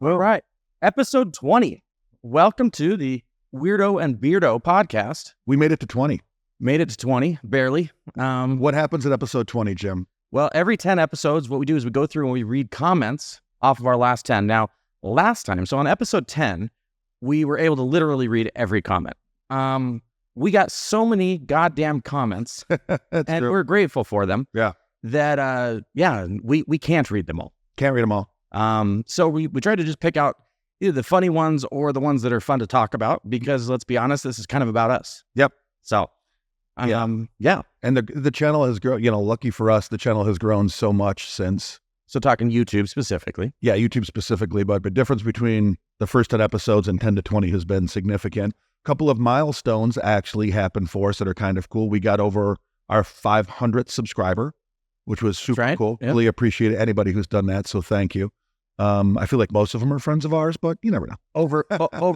All right. Episode 20. Welcome to the Weirdo and Beardo podcast. We made it to 20. Made it to 20, barely. What happens at episode 20, Jim? Well, every 10 episodes, what we do is we go through and we read comments off of our last 10. Now, last time, so on episode 10, we were able to literally read every comment. We got so many goddamn comments, and true. we're grateful for them. Yeah. That, we can't read them all. Can't read them all. So we try to just pick out either the funny ones or the ones that are fun to talk about, because let's be honest, this is kind of about us. Yep. So, yeah. And the channel has grown, lucky for us, the channel has grown so much since. So talking YouTube specifically. Yeah, YouTube specifically, but the difference between the first 10 episodes and 10 to 20 has been significant. A couple of milestones actually happened for us that are kind of cool. We got over our 500th subscriber, which was super cool. Yep. Really appreciate anybody who's done that, so thank you. I feel like most of them are friends of ours, but you never know. Over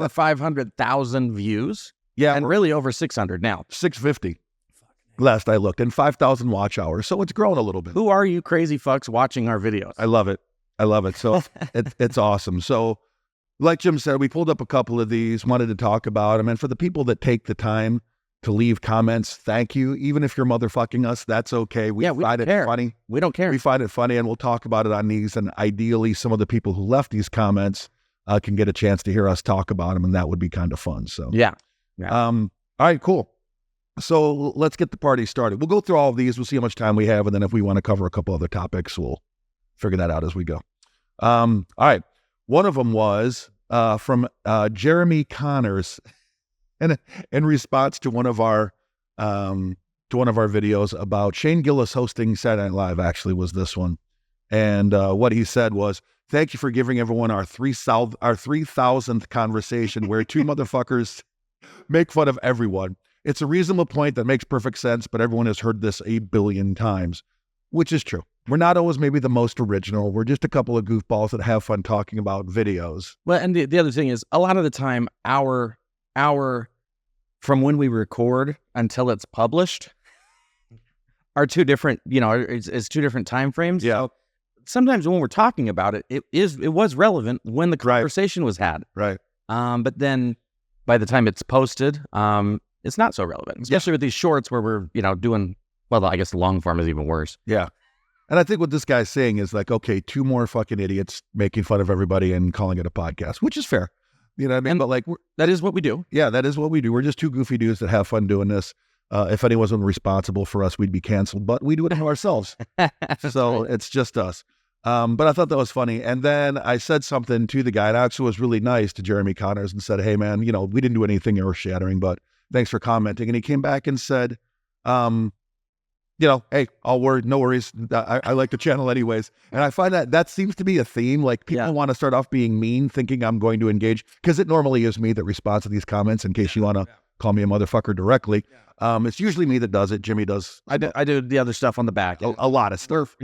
500,000 views. Yeah, And really over 600 now. 650 last I looked, and 5,000 watch hours. So it's grown a little bit. Who are you crazy fucks watching our videos? I love it. So it's awesome. So like Jim said, we pulled up a couple of these, wanted to talk about them. And for the people that take the time to leave comments, thank you. Even if you're motherfucking us, that's okay. We find it funny. We don't care. We find it funny, and we'll talk about it on these. And ideally, some of the people who left these comments can get a chance to hear us talk about them, and that would be kind of fun. So Yeah. all right, cool. So let's get the party started. We'll go through all of these. We'll see how much time we have. And then if we want to cover a couple other topics, we'll figure that out as we go. All right. One of them was from Jeremy Connors, and in response to one of our videos about Shane Gillis hosting Saturday Night Live, actually was this one. And what he said was, "Thank you for giving everyone our 3,000th conversation where two motherfuckers make fun of everyone. It's a reasonable point that makes perfect sense, but everyone has heard this 8 billion times," which is true. We're not always maybe the most original. We're just a couple of goofballs that have fun talking about videos. Well, and the other thing is, a lot of the time, our from when we record until it's published are two different, it's two different time frames. Yeah. So sometimes when we're talking about it, it was relevant when the conversation was had. Right. But then by the time it's posted, it's not so relevant, especially with these shorts where we're, doing, well, I guess the long form is even worse. Yeah. And I think what this guy's saying is like, okay, two more fucking idiots making fun of everybody and calling it a podcast, which is fair. You know what I mean? And but like, that is what we do. Yeah, that is what we do. We're just two goofy dudes that have fun doing this. If anyone wasn't responsible for us, we'd be canceled, but we do it to ourselves. So It's just us. But I thought that was funny. And then I said something to the guy, and I actually was really nice to Jeremy Connors and said, "Hey man, we didn't do anything earth shattering, but thanks for commenting." And he came back and said, "Hey, no worries. I like the channel anyways." And I find that seems to be a theme. Like people want to start off being mean, thinking I'm going to engage, because it normally is me that responds to these comments, in case you want to call me a motherfucker directly. It's usually me that does it. Jimmy does. I do the other stuff on the back. A lot of stuff.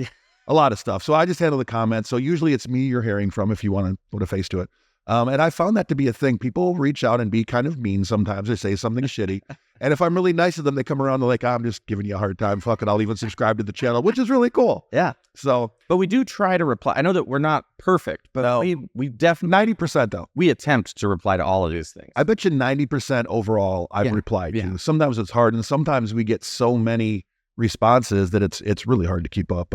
A lot of stuff. So I just handle the comments. So usually it's me you're hearing from, if you want to put a face to it. And I found that to be a thing. People reach out and be kind of mean sometimes. They say something shitty. And if I'm really nice to them, they come around, they're like, "I'm just giving you a hard time. Fuck it, I'll even subscribe to the channel," which is really cool. Yeah. So, but we do try to reply. I know that we're not perfect, but we definitely 90% though. We attempt to reply to all of these things. I bet you 90% overall I've replied to. Sometimes it's hard, and sometimes we get so many responses that it's really hard to keep up.